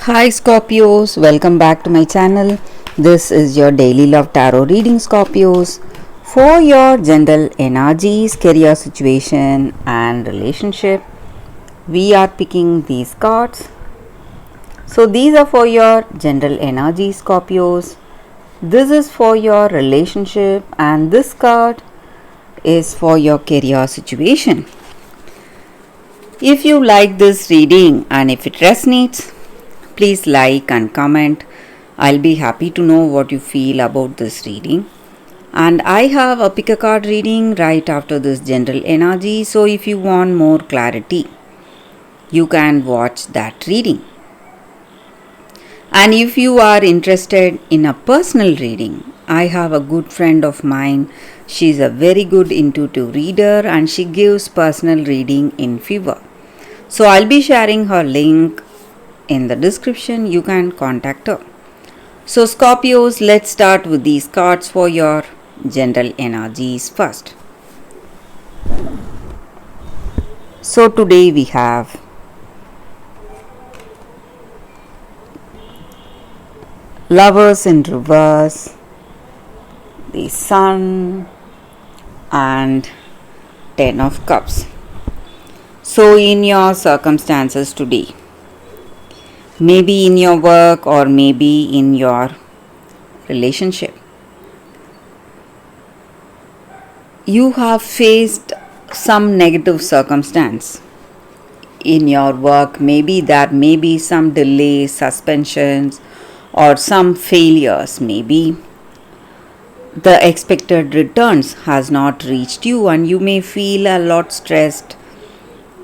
Hi Scorpios, welcome back to my channel. This is your daily love tarot reading, Scorpios, for your general energies, career situation and relationship. We are picking these cards. So these are for your general energy, Scorpios. This is for your relationship and this card is for your career situation. If you like this reading and if it resonates, please like and comment. I'll be happy to know what you feel about this reading. And I have a pick a card reading right after this general energy. So if you want more clarity, you can watch that reading. And if you are interested in a personal reading, I have a good friend of mine. She's a very good intuitive reader and she gives personal reading in Fiverr. So I'll be sharing her link in the description. You can contact her. So Scorpios, let's start with these cards for your general energies first. So today we have Lovers in reverse, the Sun and Ten of Cups. So in your circumstances today, maybe in your work or maybe in your relationship, you have faced some negative circumstance in your work. Maybe there may be some delays, suspensions or some failures. Maybe the expected returns has not reached you and you may feel a lot stressed,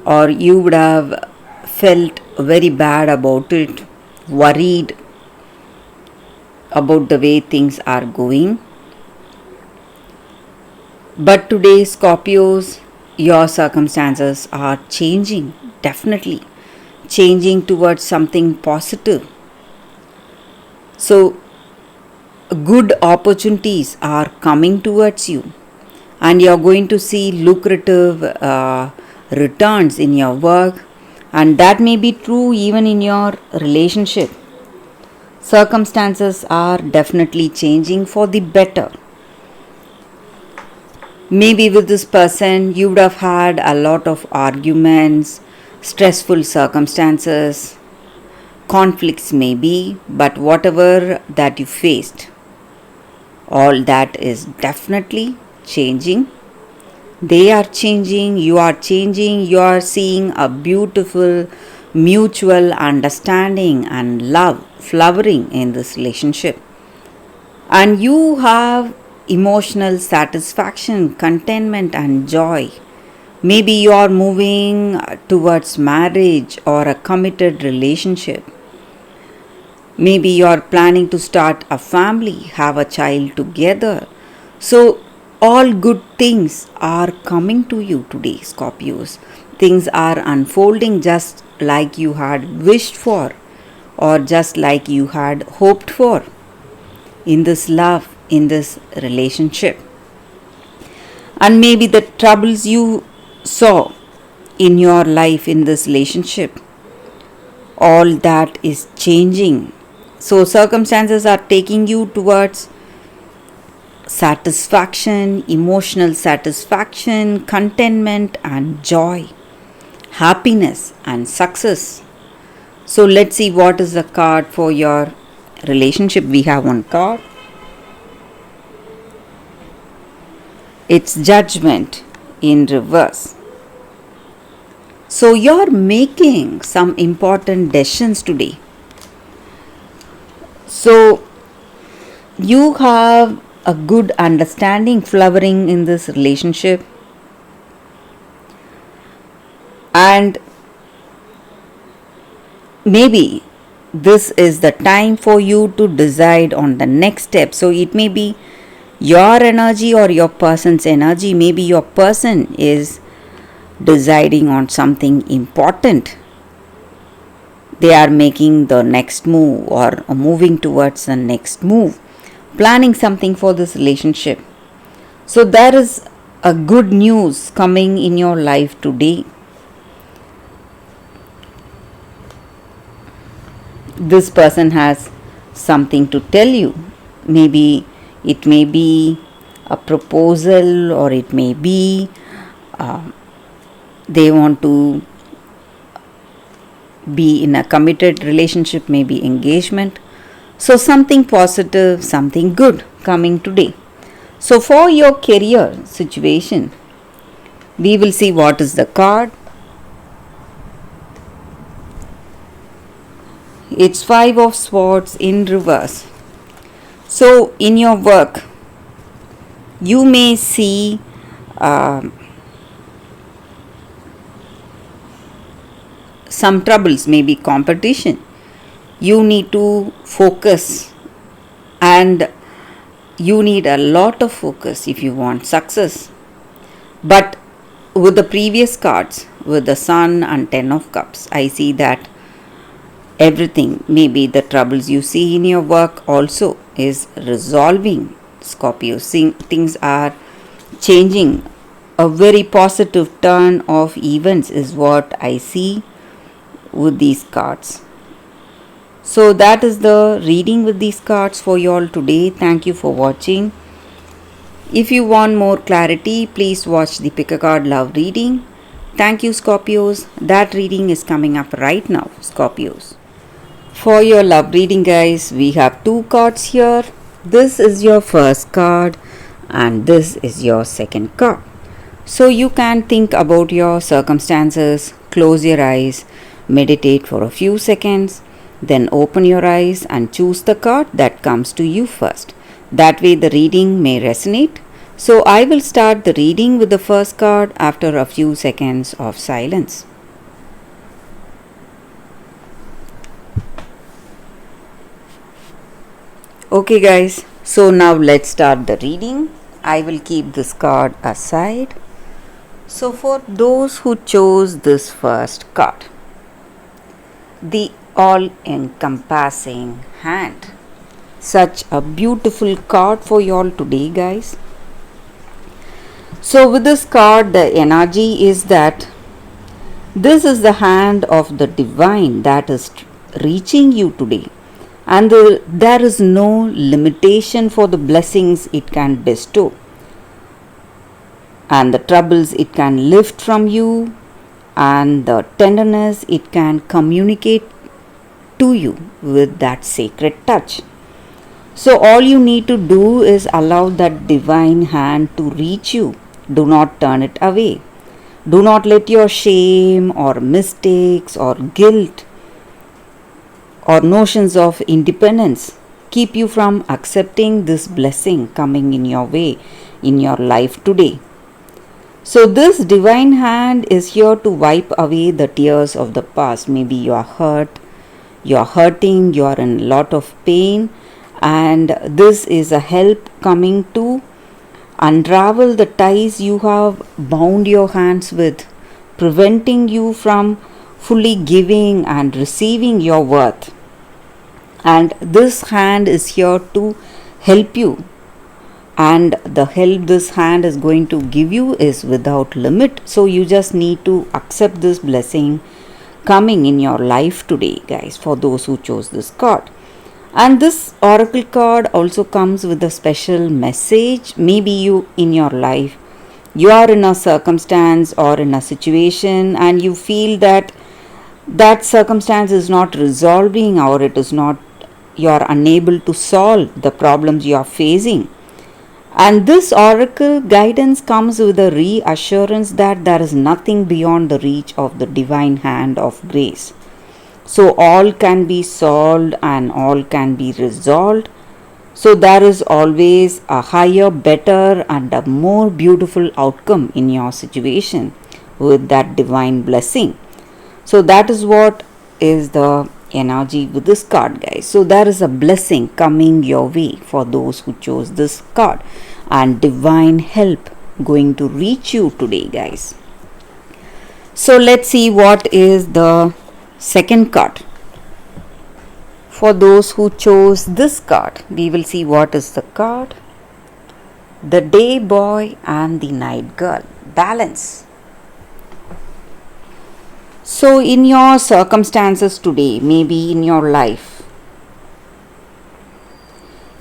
or you would have felt very bad about it, worried about the way things are going. But today, Scorpios, your circumstances are changing, definitely changing towards something positive. So, good opportunities are coming towards you and you're going to see lucrative returns in your work, and that may be true even in your relationship. Circumstances are definitely changing for the better. Maybe with this person you would have had a lot of arguments, stressful circumstances, conflicts maybe, but whatever that you faced, all that is definitely changing. They are changing, you are changing, you are seeing a beautiful mutual understanding and love flowering in this relationship. And you have emotional satisfaction, contentment and joy. Maybe you are moving towards marriage or a committed relationship. Maybe you are planning to start a family, have a child together. So all good things are coming to you today, Scorpios. Things are unfolding just like you had wished for or just like you had hoped for in this love, in this relationship. And maybe the troubles you saw in your life in this relationship, all that is changing. So circumstances are taking you towards satisfaction, emotional satisfaction, contentment and joy, happiness and success. So let's see what is the card for your relationship. We have one card. It's Judgment in reverse. So you're making some important decisions today. So you have a good understanding flowering in this relationship, and maybe this is the time for you to decide on the next step. So it may be your energy or your person's energy. Maybe your person is deciding on something important. They are making the next move or moving towards the next move, planning something for this relationship. So there is a good news coming in your life today. this person has something to tell you. Maybe it may be a proposal, or it may be uh, they want to be in a committed relationship, maybe engagement. So, something positive, something good coming today. So, for your career situation, we will see what is the card. It's Five of Swords in reverse. So, in your work, you may see some troubles, maybe competition. You need to focus, and you need a lot of focus if you want success. But with the previous cards, with the Sun and Ten of Cups, I see that everything, maybe the troubles you see in your work also is resolving. Scorpio, things are changing. A very positive turn of events is what I see with these cards. So that is the reading with these cards for you all today. Thank you for watching. If you want more clarity, please watch the Pick a Card Love reading. Thank you, Scorpios. That reading is coming up right now, Scorpios. For your love reading, guys, we have two cards here. This is your first card, and this is your second card. So you can think about your circumstances, close your eyes, meditate for a few seconds, then open your eyes and choose the card that comes to you first. That way the reading may resonate. So I will start the reading with the first card after a few seconds of silence. Okay guys, so now let's start the reading. I will keep this card aside. So for those who chose this first card, the all-encompassing hand. Such a beautiful card for you all today, guys. So with this card, the energy is that this is the hand of the divine that is reaching you today, and there is no limitation for the blessings it can bestow, and the troubles it can lift from you, and the tenderness it can communicate to you with that sacred touch. So all you need to do is allow that divine hand to reach you. Do not turn it away. Do not let your shame or mistakes or guilt or notions of independence keep you from accepting this blessing coming in your way in your life today. So this divine hand is here to wipe away the tears of the past. Maybe you are hurt, you are hurting, you are in a lot of pain, and this is a help coming to unravel the ties you have bound your hands with, preventing you from fully giving and receiving your worth. And this hand is here to help you, and the help this hand is going to give you is without limit. So you just need to accept this blessing coming in your life today, guys, for those who chose this card. And this oracle card also comes with a special message. Maybe you in your life, you are in a circumstance or in a situation and you feel that that circumstance is not resolving, or it is not, you are unable to solve the problems you are facing. And this oracle guidance comes with a reassurance that there is nothing beyond the reach of the divine hand of grace. So all can be solved and all can be resolved. So there is always a higher, better and a more beautiful outcome in your situation with that divine blessing. So that is what is the energy with this card, guys. So there is a blessing coming your way for those who chose this card, and divine help going to reach you today, guys. So let's see what is the second card. For those who chose this card, we will see what is the card. The day boy and the night girl. Balance. So, in your circumstances today, maybe in your life,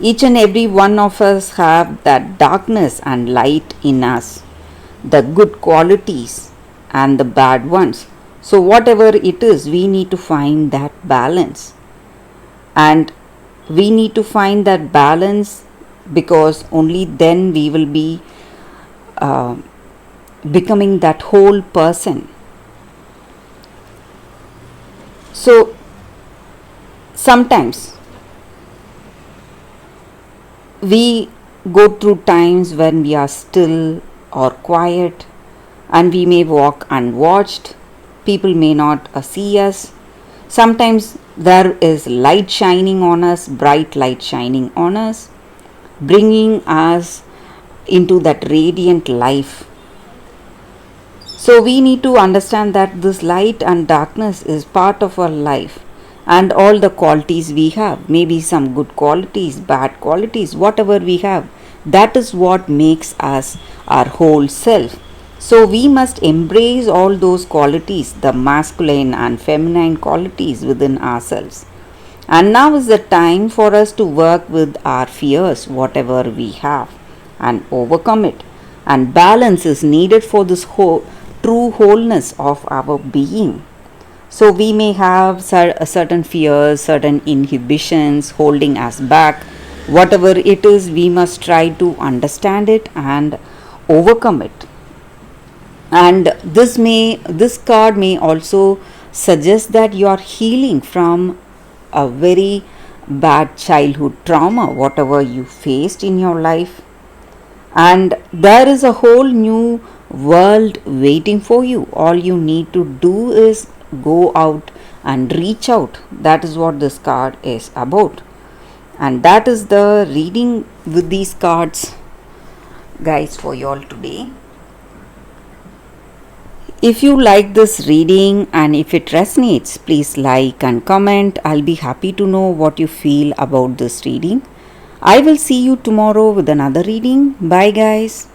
each and every one of us have that darkness and light in us, the good qualities and the bad ones. So, whatever it is, we need to find that balance. And we need to find that balance because only then we will be uh, becoming that whole person. So, sometimes we go through times when we are still or quiet, and we may walk unwatched. People may not see us. Sometimes there is light shining on us, bright light shining on us, bringing us into that radiant life. So we need to understand that this light and darkness is part of our life, and all the qualities we have, maybe some good qualities, bad qualities, whatever we have, that is what makes us our whole self. So we must embrace all those qualities, the masculine and feminine qualities within ourselves. And now is the time for us to work with our fears, whatever we have, and overcome it. And balance is needed for this true wholeness of our being. So we may have certain fears, certain inhibitions holding us back. Whatever it is, we must try to understand it and overcome it. And this card may also suggest that you are healing from a very bad childhood trauma, whatever you faced in your life, and there is a whole new world waiting for you. All you need to do is go out and reach out. That is what this card is about, and that is the reading with these cards, guys, for you all today. If you like this reading and if it resonates, please like and comment. I'll be happy to know what you feel about this reading. I will see you tomorrow with another reading. Bye, guys.